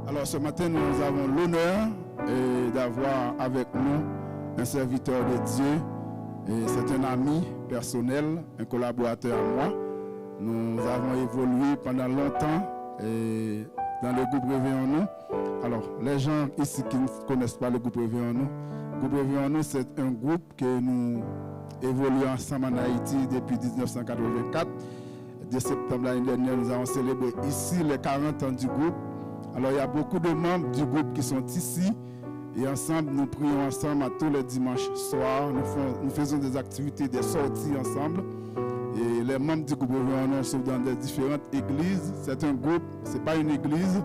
Alors ce matin, nous avons l'honneur d'avoir avec nous un serviteur de Dieu. Et c'est un ami personnel, un collaborateur à moi. Nous avons évolué pendant longtemps dans le groupe Réveillons Nous. Alors, les gens ici qui ne connaissent pas le groupe Réveillons Nous, le groupe Réveillons Nous, c'est un groupe que nous évoluons ensemble en Haïti depuis 1984. De septembre l'année dernière, nous avons célébré ici les 40 ans du groupe. Alors, il y a beaucoup de membres du groupe qui sont ici. Et ensemble, nous prions ensemble à tous les dimanches soirs. Nous faisons des activités, des sorties ensemble. Et les membres du groupe Réveillons sont dans des différentes églises. C'est un groupe, ce n'est pas une église.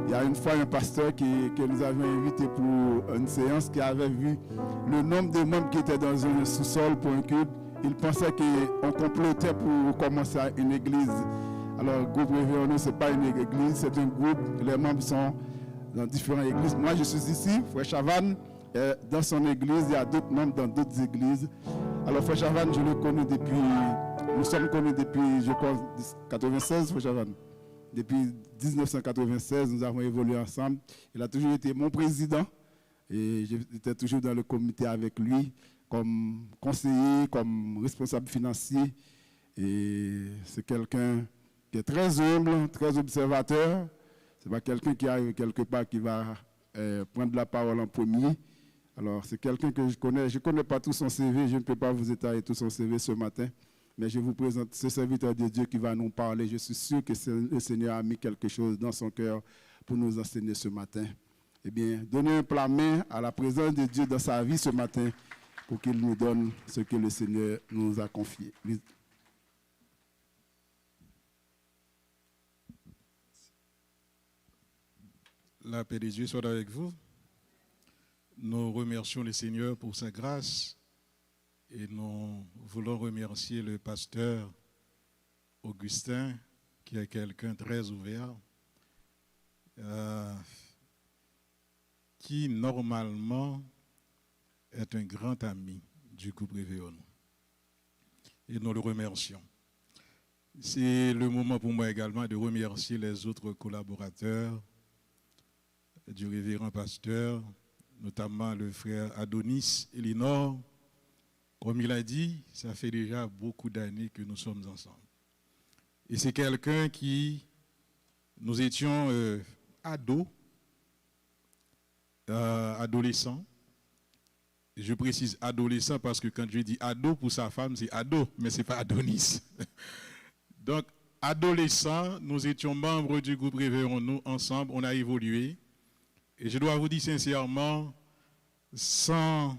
Il y a une fois un pasteur que nous avions invité pour une séance qui avait vu le nombre de membres qui étaient dans un sous-sol pour un culte. Il pensait qu'on complotait pour commencer une église. Alors, le groupe Réveillons, ce n'est pas une église, c'est un groupe. Les membres sont dans différentes églises. Moi, je suis ici, Frère Chavannes, dans son église. Il y a d'autres membres dans d'autres églises. Alors, Frère Chavannes, je le connais nous sommes connus depuis, je crois, 1996, Frère Chavannes. Depuis 1996, nous avons évolué ensemble. Il a toujours été mon président et j'étais toujours dans le comité avec lui comme conseiller, comme responsable financier. Et c'est quelqu'un qui est très humble, très observateur. Ce n'est pas quelqu'un qui arrive quelque part qui va prendre la parole en premier. Alors, c'est quelqu'un que je connais. Je ne connais pas tout son CV, je ne peux pas vous étaler tout son CV ce matin. Mais je vous présente ce serviteur de Dieu qui va nous parler. Je suis sûr que le Seigneur a mis quelque chose dans son cœur pour nous enseigner ce matin. Eh bien, donnez un plat main à la présence de Dieu dans sa vie ce matin pour qu'il nous donne ce que le Seigneur nous a confié. La paix de Dieu soit avec vous. Nous remercions le Seigneur pour sa grâce et nous voulons remercier le pasteur Augustin qui est quelqu'un de très ouvert, qui normalement est un grand ami du groupe Réveillons. Et nous le remercions. C'est le moment pour moi également de remercier les autres collaborateurs du révérend pasteur, notamment le frère Adonis Elinor. Comme il a dit, ça fait déjà beaucoup d'années que nous sommes ensemble. Et c'est quelqu'un qui, nous étions adolescents. Je précise adolescent parce que quand je dis ado pour sa femme, c'est ado, mais ce n'est pas Adonis. Donc, adolescents, nous étions membres du groupe Réveillons Nous ensemble, on a évolué. Et je dois vous dire sincèrement, sans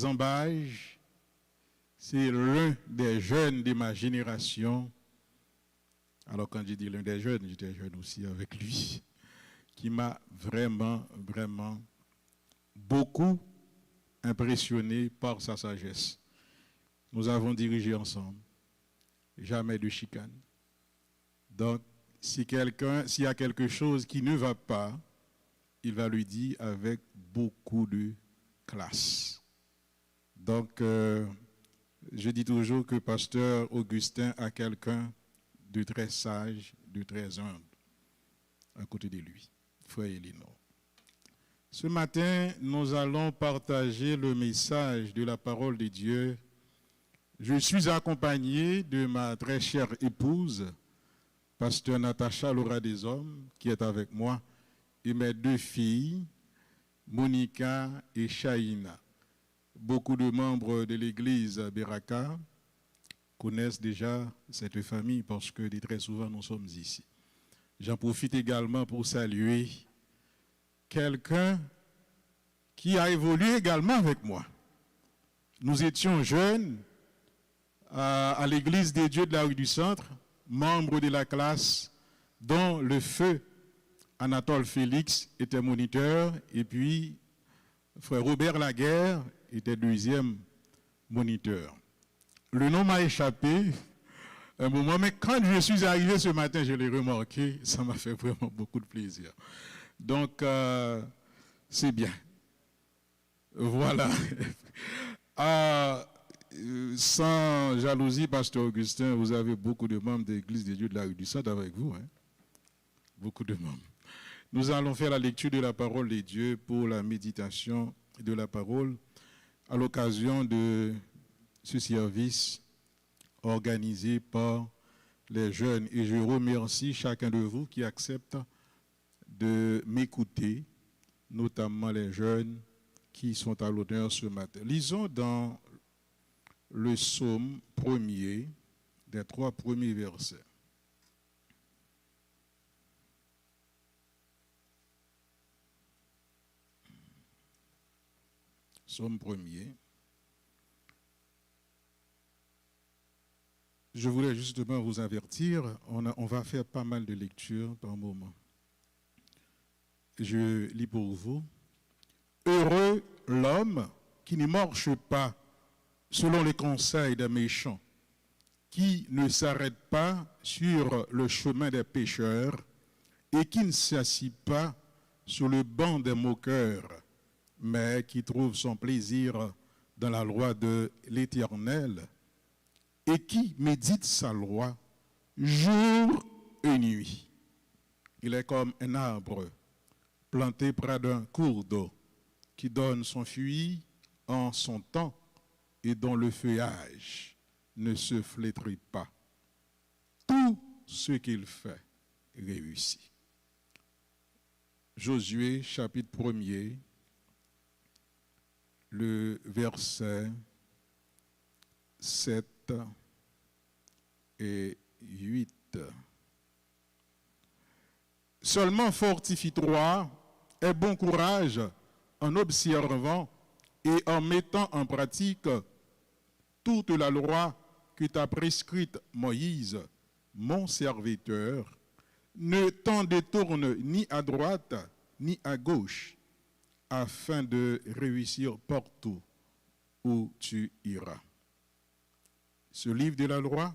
embâche, c'est l'un des jeunes de ma génération. Alors quand je dis l'un des jeunes, j'étais jeune aussi avec lui, qui m'a vraiment, vraiment beaucoup impressionné par sa sagesse. Nous avons dirigé ensemble, jamais de chicane. Donc, s'il y a quelque chose qui ne va pas, il va lui dire avec beaucoup de classe. Donc, je dis toujours que pasteur Augustin a quelqu'un de très sage, de très humble à côté de lui, frère Elinor. Ce matin, nous allons partager le message de la parole de Dieu. Je suis accompagné de ma très chère épouse, pasteur Natacha Laura des Hommes, qui est avec moi, et mes deux filles, Monica et Shaina. Beaucoup de membres de l'église Beraka connaissent déjà cette famille parce que très souvent nous sommes ici. J'en profite également pour saluer quelqu'un qui a évolué également avec moi. Nous étions jeunes à l'église des Dieux de la rue du Centre, membres de la classe dont le feu Anatole Félix était moniteur et puis frère Robert Laguerre était deuxième moniteur. Le nom m'a échappé un moment, mais quand je suis arrivé ce matin, je l'ai remarqué, ça m'a fait vraiment beaucoup de plaisir. Donc, c'est bien. Voilà. Sans jalousie, pasteur Augustin, vous avez beaucoup de membres de l'Église des Dieux de la rue du Centre avec vous. Hein? Beaucoup de membres. Nous allons faire la lecture de la parole de Dieu pour la méditation de la parole à l'occasion de ce service organisé par les jeunes. Et je remercie chacun de vous qui accepte de m'écouter, notamment les jeunes qui sont à l'honneur ce matin. Lisons dans le psaume 1er, des 3 premiers versets. Psaume 1er. Je voulais justement vous avertir, on va faire pas mal de lectures par moment. Je lis pour vous. Heureux l'homme qui ne marche pas selon les conseils des méchants, qui ne s'arrête pas sur le chemin des pécheurs et qui ne s'assit pas sur le banc des moqueurs, mais qui trouve son plaisir dans la loi de l'Éternel et qui médite sa loi jour et nuit. Il est comme un arbre planté près d'un cours d'eau qui donne son fruit en son temps et dont le feuillage ne se flétrit pas. Tout ce qu'il fait réussit. Josué, chapitre 1er, le verset 7 et 8. Seulement fortifie-toi et bon courage en observant et en mettant en pratique toute la loi que t'a prescrite Moïse, mon serviteur. Ne t'en détourne ni à droite ni à gauche, afin de réussir partout où tu iras. Ce livre de la loi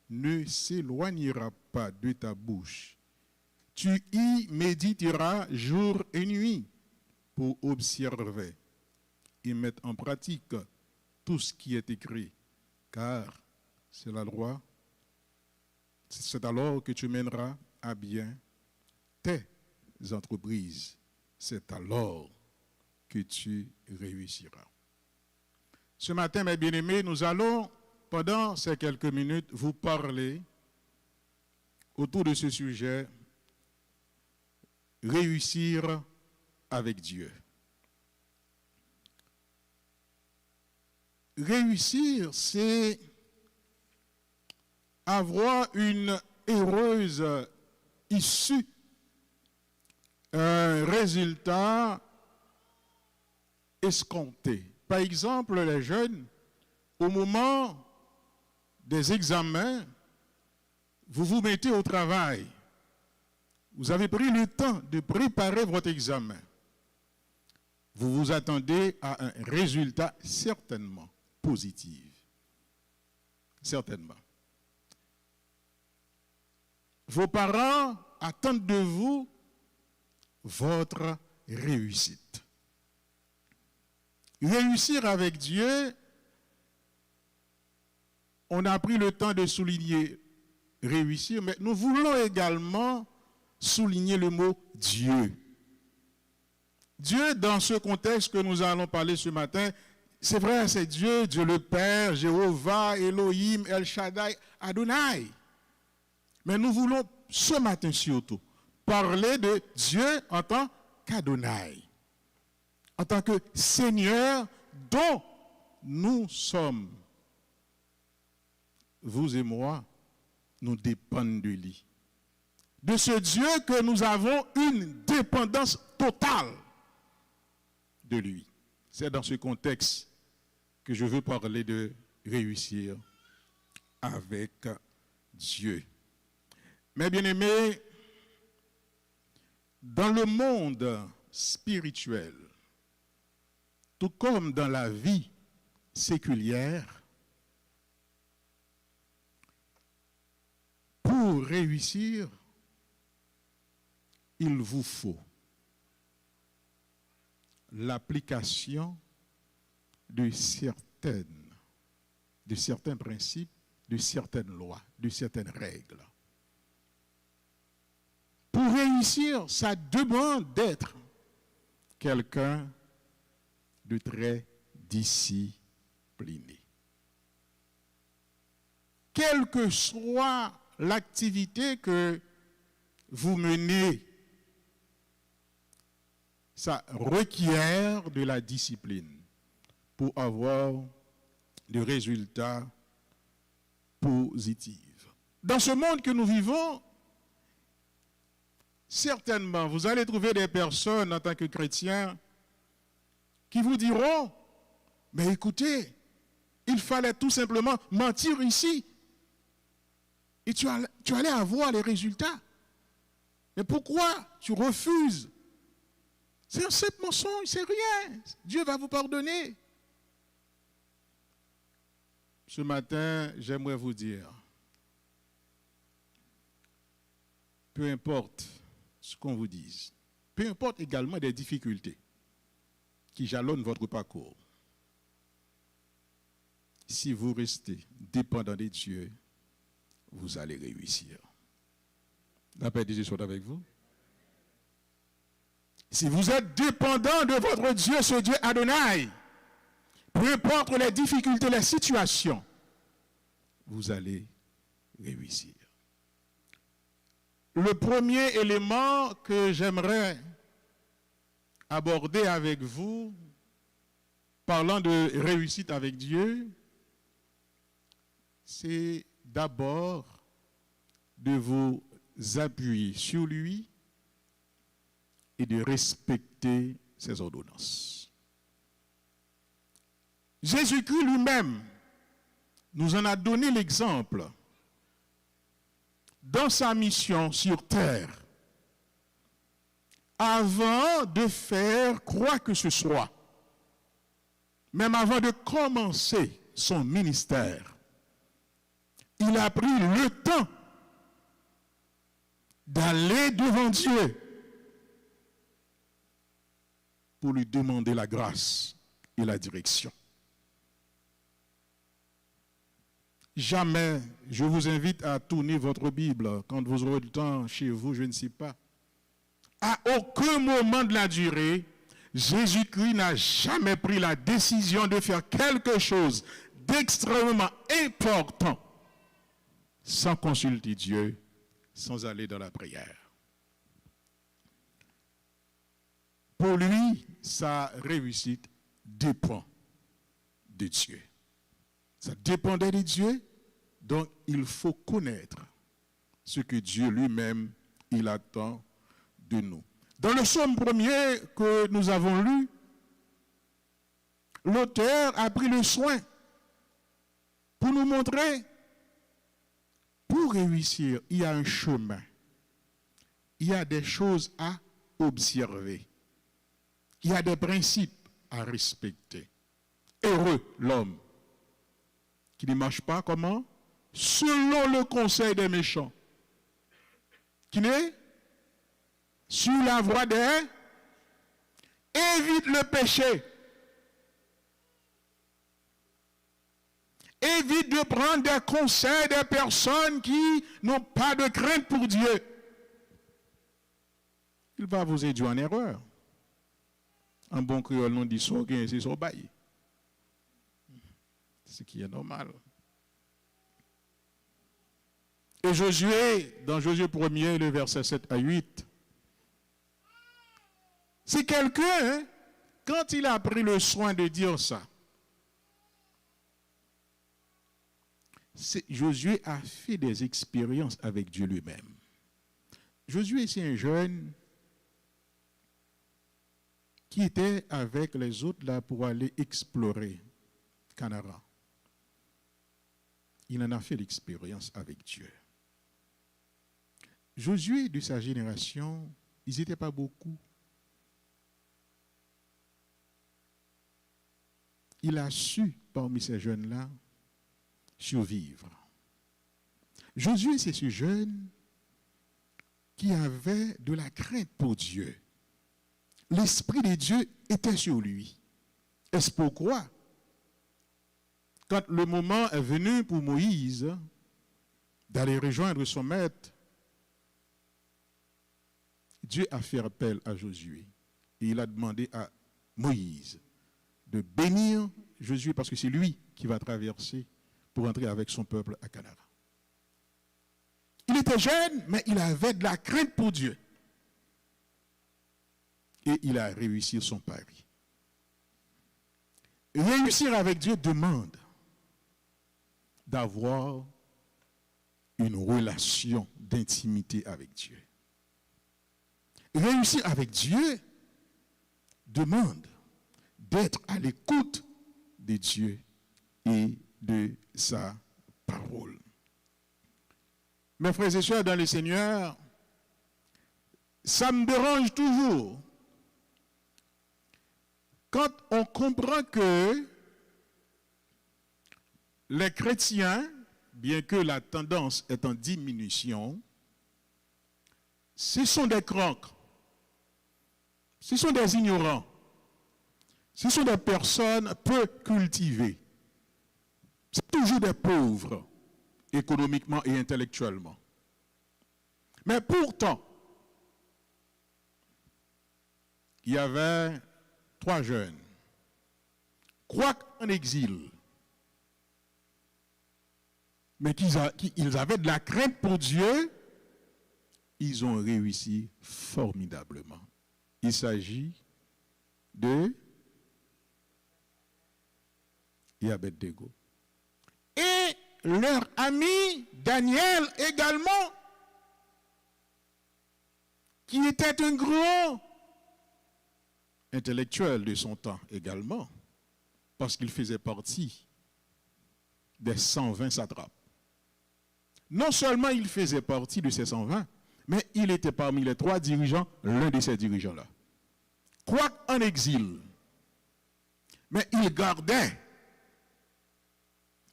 ne s'éloignera pas de ta bouche. Tu y méditeras jour et nuit pour observer et mettre en pratique tout ce qui est écrit, car c'est la loi. C'est alors que tu mèneras à bien tes entreprises. C'est alors que tu réussiras. Ce matin, mes bien-aimés, nous allons, pendant ces quelques minutes, vous parler autour de ce sujet, réussir avec Dieu. Réussir, c'est avoir une heureuse issue, un résultat escompté. Par exemple, les jeunes, au moment des examens, vous vous mettez au travail. Vous avez pris le temps de préparer votre examen. Vous vous attendez à un résultat certainement positif. Certainement. Vos parents attendent de vous votre réussite. Réussir avec Dieu, on a pris le temps de souligner réussir, mais nous voulons également souligner le mot Dieu. Dieu, dans ce contexte que nous allons parler ce matin, c'est vrai, c'est Dieu, Dieu le Père, Jéhovah, Elohim, El Shaddai, Adonai. Mais nous voulons ce matin surtout parler de Dieu en tant qu'Adonai, en tant que Seigneur dont nous sommes. Vous et moi, nous dépendons de lui. De ce Dieu que nous avons une dépendance totale de lui. C'est dans ce contexte que je veux parler de réussir avec Dieu. Mes bien-aimés, dans le monde spirituel, tout comme dans la vie séculière, pour réussir, il vous faut l'application de certains principes, de certaines lois, de certaines règles. Pour réussir, ça demande d'être quelqu'un de très discipliné. Quelle que soit l'activité que vous menez, ça requiert de la discipline pour avoir des résultats positifs. Dans ce monde que nous vivons, certainement, vous allez trouver des personnes en tant que chrétiens qui vous diront, mais écoutez, il fallait tout simplement mentir ici et tu allais avoir les résultats. Mais pourquoi tu refuses? C'est un simple mensonge, c'est rien. Dieu va vous pardonner. Ce matin, j'aimerais vous dire, peu importe ce qu'on vous dise, peu importe également des difficultés qui jalonnent votre parcours, si vous restez dépendant de Dieu, vous allez réussir. La paix de Dieu soit avec vous. Si vous êtes dépendant de votre Dieu, ce Dieu Adonai, peu importe les difficultés, les situations, vous allez réussir. Le premier élément que j'aimerais aborder avec vous, parlant de réussite avec Dieu, c'est d'abord de vous appuyer sur lui et de respecter ses ordonnances. Jésus-Christ lui-même nous en a donné l'exemple dans sa mission sur terre. Avant de faire quoi que ce soit, même avant de commencer son ministère, il a pris le temps d'aller devant Dieu pour lui demander la grâce et la direction. Jamais, je vous invite à tourner votre Bible quand vous aurez le temps chez vous, je ne sais pas. À aucun moment de la durée, Jésus-Christ n'a jamais pris la décision de faire quelque chose d'extrêmement important sans consulter Dieu, sans aller dans la prière. Pour lui, sa réussite dépend de Dieu. Ça dépendait de Dieu, donc il faut connaître ce que Dieu lui-même, il attend de nous. Dans le psaume premier que nous avons lu, l'auteur a pris le soin pour nous montrer, pour réussir, il y a un chemin, il y a des choses à observer, il y a des principes à respecter. Heureux l'homme qui ne marche pas comment? Selon le conseil des méchants. Qui n'est? Sur la voie des... Évite le péché. Évite de prendre des conseils des personnes qui n'ont pas de crainte pour Dieu. Il va vous induire en erreur. En bon créole, on dit so gain, c'est so bail. Ce qui est normal. Et Josué, dans Josué 1er, le verset 7 à 8, c'est quelqu'un, quand il a pris le soin de dire ça, Josué a fait des expériences avec Dieu lui-même. Josué, c'est un jeune qui était avec les autres là pour aller explorer Canara. Il en a fait l'expérience avec Dieu. Josué, de sa génération, ils n'étaient pas beaucoup. Il a su, parmi ces jeunes-là, survivre. Josué, c'est ce jeune qui avait de la crainte pour Dieu. L'Esprit de Dieu était sur lui. Est-ce pourquoi, quand le moment est venu pour Moïse d'aller rejoindre son maître, Dieu a fait appel à Josué et il a demandé à Moïse de bénir Josué parce que c'est lui qui va traverser pour entrer avec son peuple à Canaan. Il était jeune, mais il avait de la crainte pour Dieu. Et il a réussi son pari. Réussir avec Dieu demande d'avoir une relation d'intimité avec Dieu. Réussir avec Dieu demande d'être à l'écoute de Dieu et de sa parole. Mes frères et sœurs dans le Seigneur, ça me dérange toujours quand on comprend que les chrétiens, bien que la tendance est en diminution, ce sont des crocs, ce sont des ignorants, ce sont des personnes peu cultivées, c'est toujours des pauvres, économiquement et intellectuellement. Mais pourtant, il y avait 3 jeunes, quoique en exil, mais qu'ils avaient de la crainte pour Dieu, ils ont réussi formidablement. Il s'agit de Abed-Nego. Et leur ami Daniel également, qui était un grand intellectuel de son temps également, parce qu'il faisait partie des 120 satrapes. Non seulement il faisait partie de ces 120, mais il était parmi les 3 dirigeants, l'un de ces dirigeants-là. Quoique en exil, mais il gardait,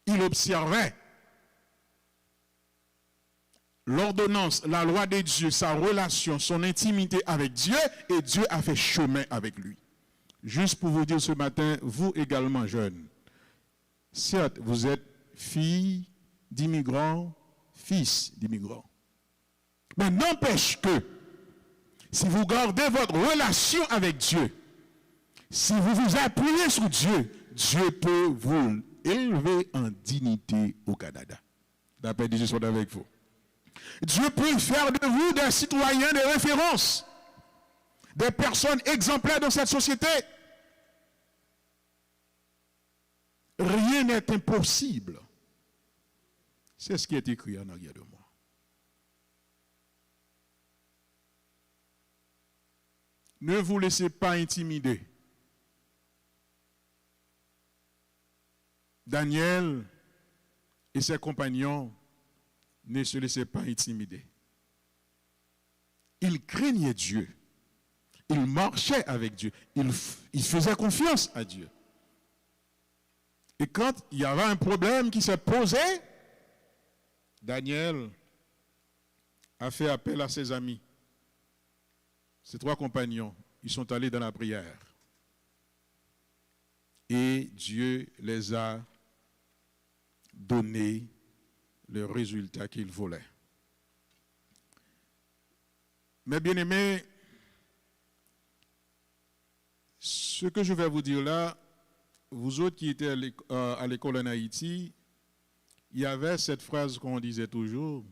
il observait l'ordonnance, la loi de Dieu, sa relation, son intimité avec Dieu, et Dieu a fait chemin avec lui. Juste pour vous dire ce matin, vous également jeunes, certes, vous êtes filles d'immigrants, fils d'immigrants. Mais n'empêche que, si vous gardez votre relation avec Dieu, si vous vous appuyez sur Dieu, Dieu peut vous élever en dignité au Canada. La paix de Dieu soit avec vous. Dieu peut faire de vous des citoyens de référence, des personnes exemplaires dans cette société. Rien n'est impossible. C'est ce qui est écrit en arrière de moi. Ne vous laissez pas intimider. Daniel et ses compagnons ne se laissaient pas intimider. Ils craignaient Dieu. Ils marchaient avec Dieu. Ils faisaient confiance à Dieu. Et quand il y avait un problème qui s'est posé, Daniel a fait appel à ses amis. Ses 3 compagnons, ils sont allés dans la prière. Et Dieu les a donné le résultat qu'ils voulaient. Mais bien aimés, ce que je vais vous dire là, vous autres qui étiez à l'école en Haïti, il y avait cette phrase qu'on disait toujours,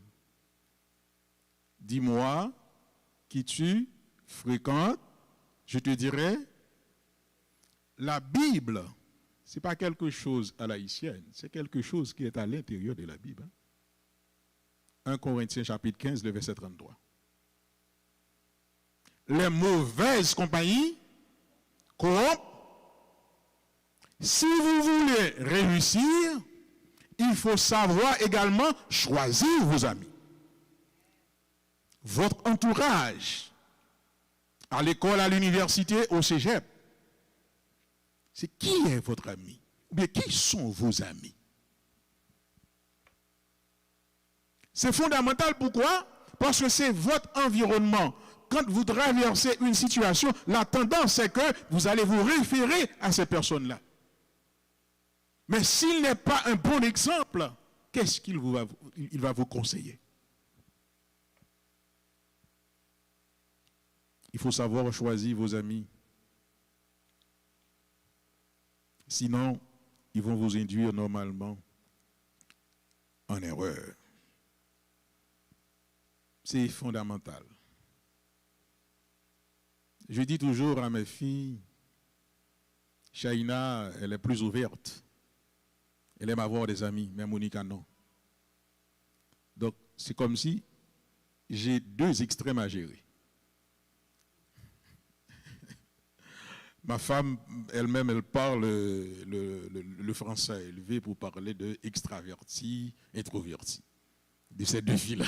dis-moi qui tu fréquentes, je te dirai, la Bible, ce n'est pas quelque chose à l'haïtienne, c'est quelque chose qui est à l'intérieur de la Bible. 1 Corinthiens chapitre 15, le verset 33. Les mauvaises compagnies corrompent. Si vous voulez réussir, il faut savoir également choisir vos amis. Votre entourage, à l'école, à l'université, au cégep, c'est qui est votre ami? Ou bien qui sont vos amis? C'est fondamental, pourquoi? Parce que c'est votre environnement. Quand vous traversez une situation, la tendance c'est que vous allez vous référer à ces personnes-là. Mais s'il n'est pas un bon exemple, qu'est-ce qu'il va vous conseiller? Il faut savoir choisir vos amis. Sinon, ils vont vous induire normalement en erreur. C'est fondamental. Je dis toujours à mes filles, Shaina, elle est plus ouverte. Elle aime avoir des amis, mais Monica, non. Donc, c'est comme si j'ai deux extrêmes à gérer. Ma femme, elle-même, elle parle le français élevé pour parler de extraverti, introverti. De ces deux filles-là.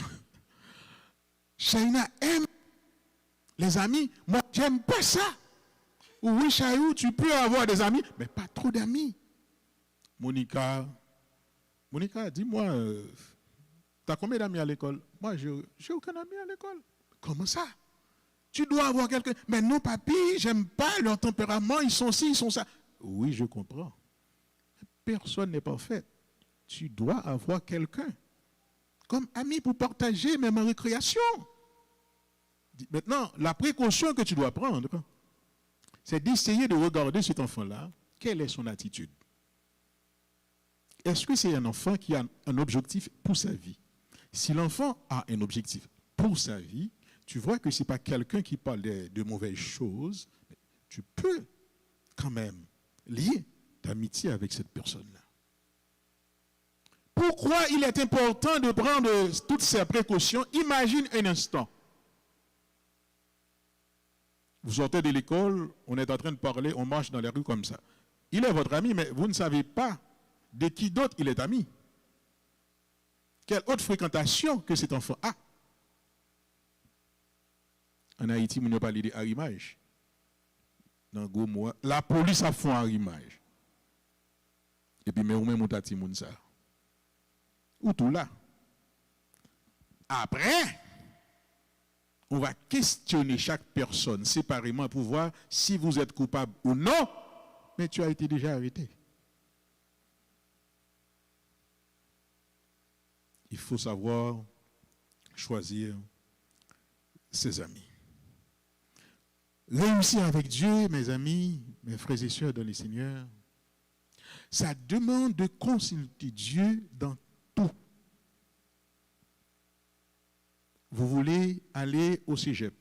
Shaina aime les amis. Moi, j'aime pas ça. Oui, Chaïou, tu peux avoir des amis, mais pas trop d'amis. Monica, dis-moi, tu as combien d'amis à l'école? Moi, je n'ai aucun ami à l'école. Comment ça? Tu dois avoir quelqu'un. Mais non, papy, j'aime pas leur tempérament, ils sont ci, ils sont ça. Oui, je comprends. Personne n'est parfait. Tu dois avoir quelqu'un comme ami pour partager, même en récréation. Maintenant, la précaution que tu dois prendre, c'est d'essayer de regarder cet enfant-là, quelle est son attitude. Est-ce que c'est un enfant qui a un objectif pour sa vie? Si l'enfant a un objectif pour sa vie, tu vois que ce n'est pas quelqu'un qui parle de mauvaises choses, mais tu peux quand même lier d'amitié avec cette personne-là. Pourquoi il est important de prendre toutes ces précautions? Imagine un instant. Vous sortez de l'école, on est en train de parler, on marche dans les rues comme ça. Il est votre ami, mais vous ne savez pas de qui d'autre il est ami. Quelle autre fréquentation que cet enfant a. En Haïti, on ne parle pas d'arrimage. Dans gros mois, la police a fait un arrimage. Et puis, mais vous-même, vous avez dit ça. Ou tout là. Après, on va questionner chaque personne séparément pour voir si vous êtes coupable ou non, mais tu as été déjà arrêté. Il faut savoir choisir ses amis. Réussir avec Dieu, mes amis, mes frères et sœurs dans le Seigneur, ça demande de consulter Dieu dans tout. Vous voulez aller au cégep,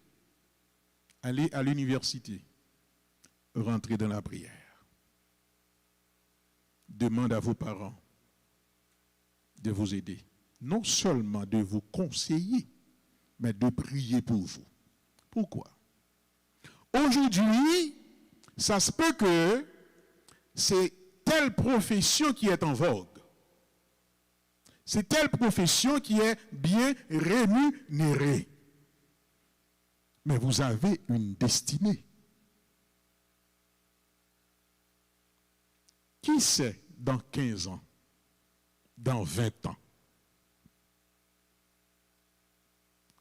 aller à l'université, rentrer dans la prière. Demande à vos parents de vous aider. Non seulement de vous conseiller, mais de prier pour vous. Pourquoi? Aujourd'hui, ça se peut que c'est telle profession qui est en vogue. C'est telle profession qui est bien rémunérée. Mais vous avez une destinée. Qui sait dans 15 ans, dans 20 ans,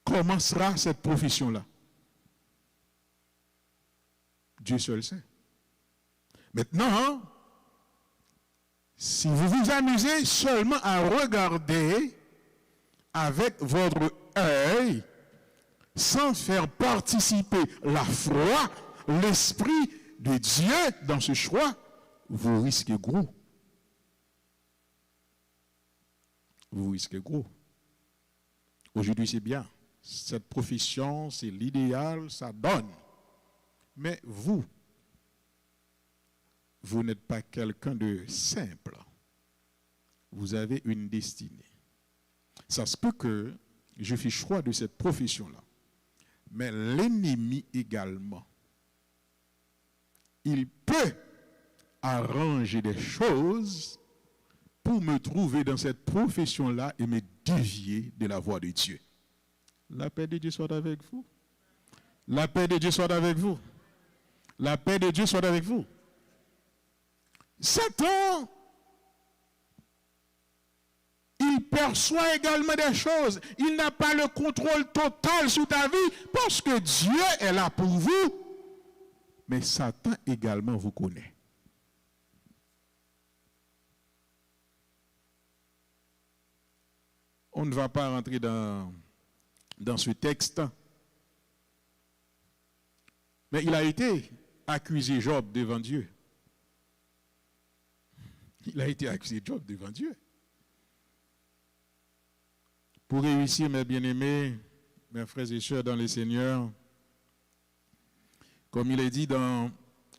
comment sera cette profession-là? Dieu seul sait. Maintenant, si vous vous amusez seulement à regarder avec votre œil, sans faire participer la foi, l'esprit de Dieu dans ce choix, vous risquez gros. Vous risquez gros. Aujourd'hui, c'est bien. Cette profession, c'est l'idéal, ça donne. Mais vous n'êtes pas quelqu'un de simple. Vous avez une destinée. Ça se peut que je fais choix de cette profession-là. Mais l'ennemi également, il peut arranger des choses pour me trouver dans cette profession-là et me dévier de la voie de Dieu. La paix de Dieu soit avec vous. La paix de Dieu soit avec vous. La paix de Dieu soit avec vous. Satan, il perçoit également des choses. Il n'a pas le contrôle total sur ta vie parce que Dieu est là pour vous. Mais Satan également vous connaît. On ne va pas rentrer dans ce texte. Mais il a été accusé Job devant Dieu. Il a été accusé Job devant Dieu. Pour réussir, mes bien-aimés, mes frères et sœurs dans le Seigneur, comme il est dit dans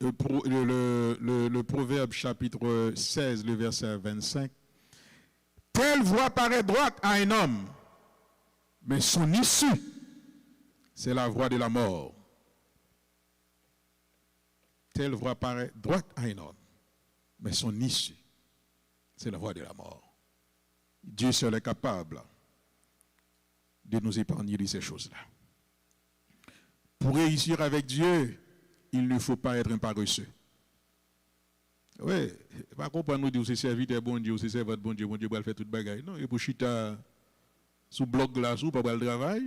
le Proverbe chapitre 16, le verset 25, telle voie paraît droite à un homme, mais son issue, c'est la voie de la mort. Telle voie paraît droite à un homme, mais son issue, c'est la voie de la mort. Dieu seul est capable de nous épargner de ces choses-là. Pour réussir avec Dieu, il ne faut pas être un paresseux. Oui, pas comprendre nous dire c'est serviteur bon Dieu, c'est serviteur bon Dieu va faire toute bagaille. Non, et pour chita sous bloc glace ou pas le travail,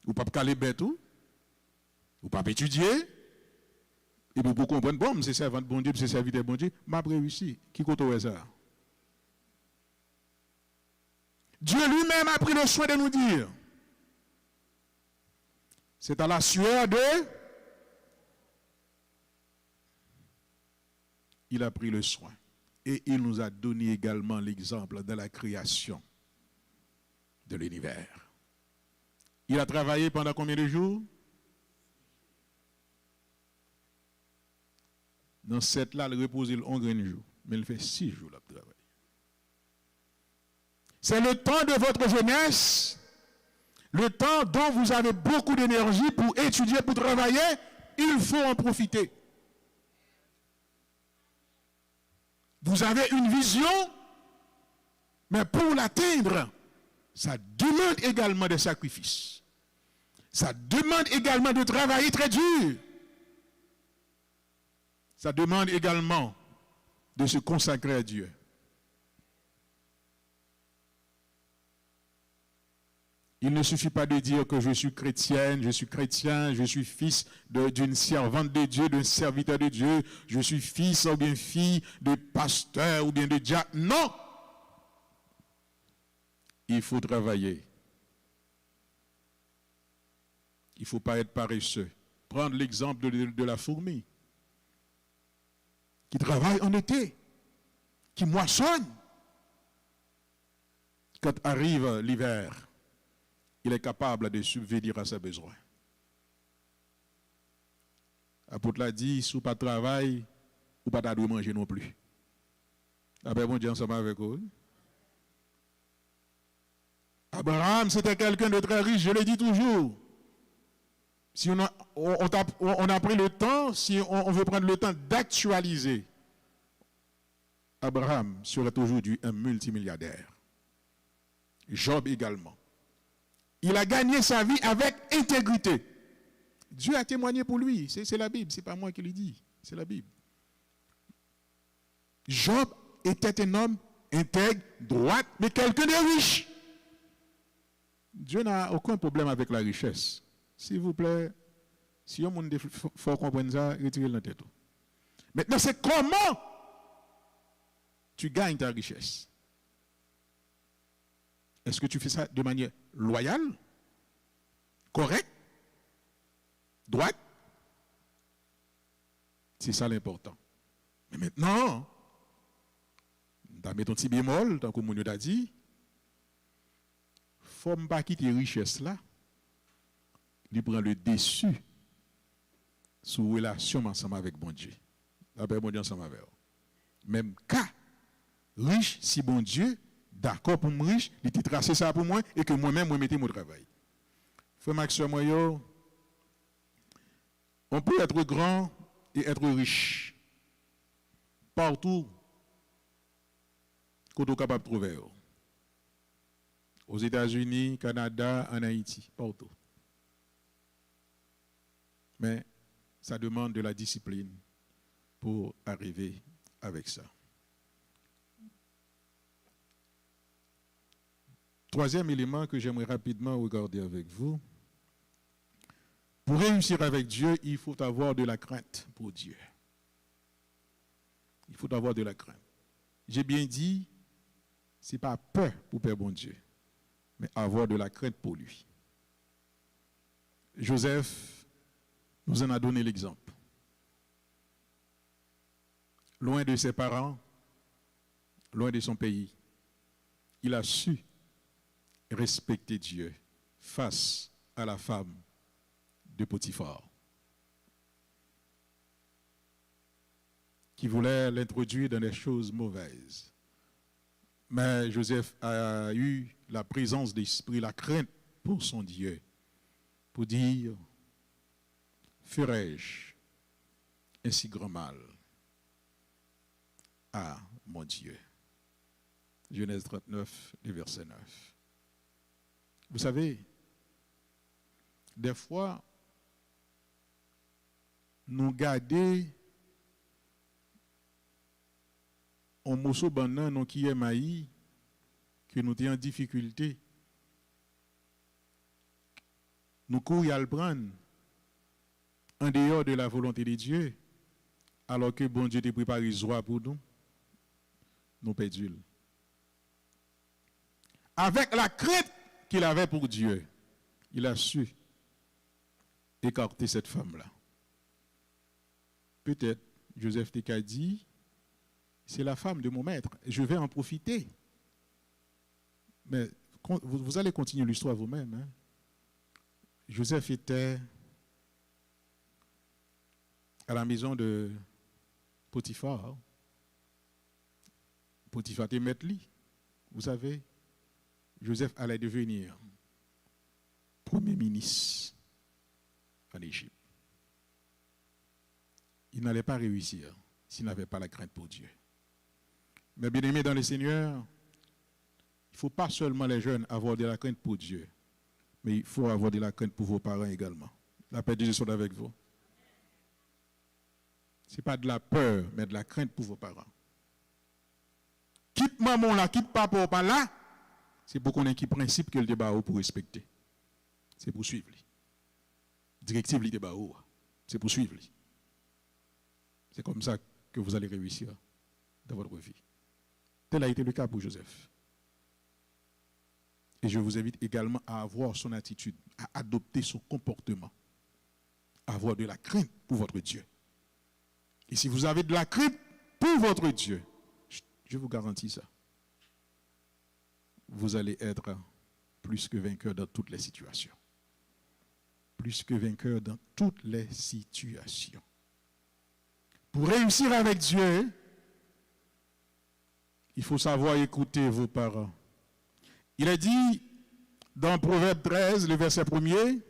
ou pas caler bête ou pas étudier. Et pour comprendre, bon, c'est servant bon Dieu, c'est serviteur bon Dieu, m'a réussi. Qui compte ça? Dieu lui-même a pris le soin de nous dire. C'est à la sueur de... Il a pris le soin. Et il nous a donné également l'exemple de la création de l'univers. Il a travaillé pendant combien de jours? Dans cette là, il repose le 11 jours. Mais il fait 6 jours de travail. C'est le temps de votre jeunesse, le temps dont vous avez beaucoup d'énergie pour étudier, pour travailler, il faut en profiter. Vous avez une vision, mais pour l'atteindre, ça demande également des sacrifices. Ça demande également de travailler très dur. Ça demande également de se consacrer à Dieu. Il ne suffit pas de dire que je suis chrétienne, je suis chrétien, je suis fils d'une servante de Dieu, d'un serviteur de Dieu, je suis fils ou bien fille de pasteur ou bien de diacre. Non! Il faut travailler. Il ne faut pas être paresseux. Prendre l'exemple de la fourmi qui travaille en été, qui moissonne. Quand arrive l'hiver, il est capable de subvenir à ses besoins. L'apôtre l'a dit, si vous pas de travail, vous pas de manger non plus. Après, bon Dieu, ensemble avec vous. Abraham, c'était quelqu'un de très riche, je le dis toujours. Si on a pris le temps, si on veut prendre le temps d'actualiser, Abraham serait aujourd'hui un multimilliardaire. Job également. Il a gagné sa vie avec intégrité. Dieu a témoigné pour lui. C'est la Bible, ce n'est pas moi qui le dis. C'est la Bible. Job était un homme intègre, droit, mais quelqu'un de riche. Dieu n'a aucun problème avec la richesse. S'il vous plaît, si on faut comprendre ça, retirez la tête. Maintenant, c'est comment tu gagnes ta richesse. Est-ce que tu fais ça de manière loyale, correcte, droite? C'est ça l'important. Mais maintenant, tu as mis ton petit bémol, tant que Mounio t'a dit, il ne faut pas quitter les richesses là, il prend le dessus sous relation ensemble avec bon Dieu. Après, bon Dieu ensemble avec eux. Même cas, riche si bon Dieu, d'accord pour moi riche, il t'a tracé ça pour moi et que moi-même, moi, mettez mon travail. Frère Max, moi, on peut être grand et être riche. Partout, qu'on est capable de trouver. Aux États-Unis, Canada, en Haïti, partout. Mais ça demande de la discipline pour arriver avec ça. Troisième élément que j'aimerais rapidement regarder avec vous. Pour réussir avec Dieu, il faut avoir de la crainte pour Dieu. Il faut avoir de la crainte. J'ai bien dit, ce n'est pas peur pour Père bon Dieu, mais avoir de la crainte pour lui. Joseph nous en a donné l'exemple. Loin de ses parents, loin de son pays, il a su respecter Dieu face à la femme de Potiphar, qui voulait l'introduire dans des choses mauvaises. Mais Joseph a eu la présence d'esprit, la crainte pour son Dieu, pour dire, ferai-je un si grand mal à mon Dieu? Genèse 39, le verset 9. Vous savez, des fois, nous gardons un morceau de banane qui est maïs, que nous sommes en difficulté. Nous courons à le prendre en dehors de la volonté de Dieu, alors que bon Dieu t'a préparé joie pour nous, nous perdons. Avec la crainte qu'il avait pour Dieu, il a su écarter cette femme-là. Peut-être, Joseph t'a dit, c'est la femme de mon maître, je vais en profiter. Mais vous allez continuer l'histoire vous-même. Hein? Joseph était à la maison de Potiphar. Potiphar était maître lui. Vous savez, Joseph allait devenir premier ministre en Égypte. Il n'allait pas réussir s'il n'avait pas la crainte pour Dieu. Mais bien aimés dans le Seigneur, il ne faut pas seulement les jeunes avoir de la crainte pour Dieu, mais il faut avoir de la crainte pour vos parents également. La paix de Dieu soit avec vous. Ce n'est pas de la peur, mais de la crainte pour vos parents. Quitte maman là, quitte papa pas là, c'est pour qu'on ait qui principe que le débat pour respecter. C'est pour suivre. Directive le débat, c'est pour suivre. C'est comme ça que vous allez réussir dans votre vie. Tel a été le cas pour Joseph. Et je vous invite également à avoir son attitude, à adopter son comportement, à avoir de la crainte pour votre Dieu. Et si vous avez de la crainte pour votre Dieu, je vous garantis ça, vous allez être plus que vainqueur dans toutes les situations. Plus que vainqueur dans toutes les situations. Pour réussir avec Dieu, il faut savoir écouter vos parents. Il est dit dans Proverbe 13, le verset 1er,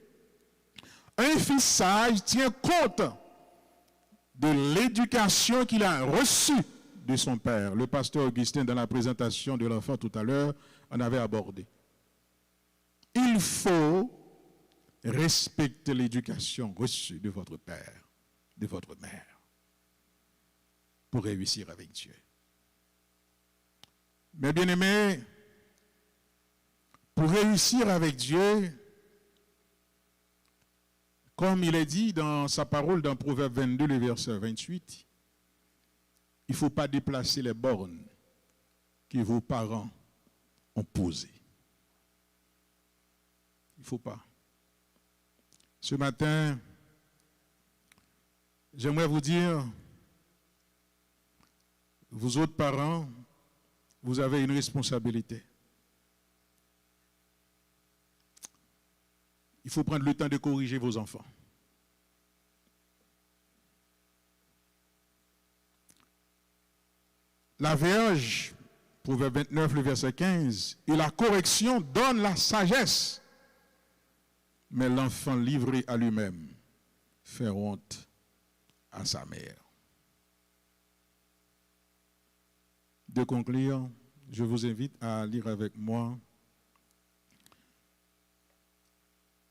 un fils sage tient compte de l'éducation qu'il a reçue de son père. Le pasteur Augustin, dans la présentation de l'enfant tout à l'heure, en avait abordé. Il faut respecter l'éducation reçue de votre père, de votre mère, pour réussir avec Dieu. Mais bien aimés, pour réussir avec Dieu, comme il est dit dans sa parole dans Proverbe 22, le verset 28, il ne faut pas déplacer les bornes que vos parents ont posées. Il ne faut pas. Ce matin, j'aimerais vous dire, vous autres parents, vous avez une responsabilité. Il faut prendre le temps de corriger vos enfants. La verge, Proverbe 29, le verset 15, et la correction donne la sagesse. Mais l'enfant livré à lui-même fait honte à sa mère. De conclure, je vous invite à lire avec moi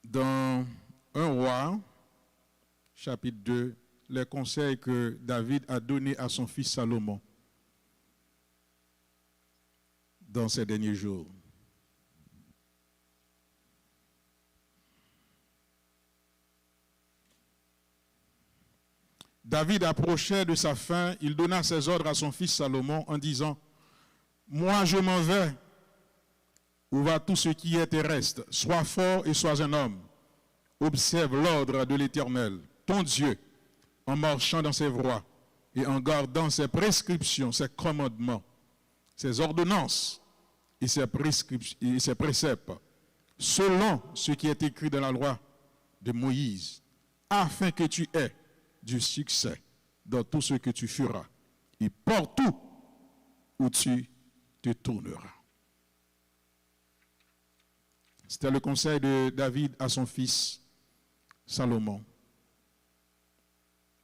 dans 1 Roi, chapitre 2, les conseils que David a donnés à son fils Salomon dans ces derniers jours. David approchait de sa fin, il donna ses ordres à son fils Salomon en disant, « Moi je m'en vais, où va tout ce qui est terrestre, sois fort et sois un homme. Observe l'ordre de l'Éternel, ton Dieu, en marchant dans ses voies et en gardant ses prescriptions, ses commandements, ses ordonnances et ses préceptes, selon ce qui est écrit dans la loi de Moïse, afin que tu aies du succès dans tout ce que tu feras et partout où tu te tourneras. C'était le conseil de David à son fils Salomon.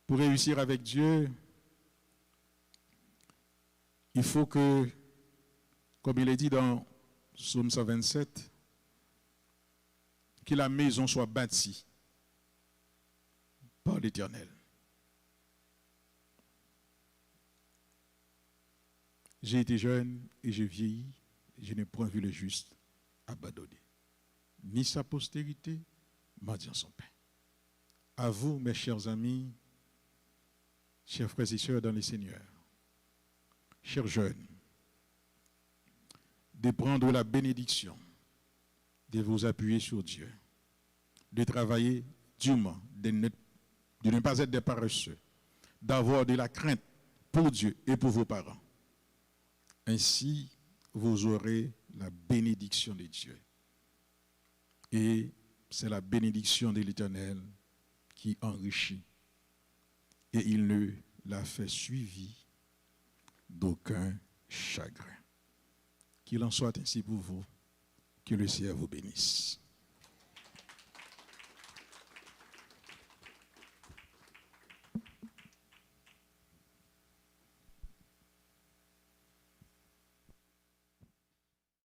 Pour réussir avec Dieu, il faut que, comme il est dit dans Psaume 127, que la maison soit bâtie par l'Éternel. J'ai été jeune et j'ai vieilli, je n'ai point vu le juste abandonné, ni sa postérité mendiant son pain. À vous, mes chers amis, chers frères et sœurs dans le Seigneur, chers jeunes, de prendre la bénédiction, de vous appuyer sur Dieu, de travailler durement, de ne pas être des paresseux, d'avoir de la crainte pour Dieu et pour vos parents. Ainsi, vous aurez la bénédiction de Dieu. Et c'est la bénédiction de l'Éternel qui enrichit. Et il ne l'a fait suivi d'aucun chagrin. Qu'il en soit ainsi pour vous. Que le Seigneur vous bénisse.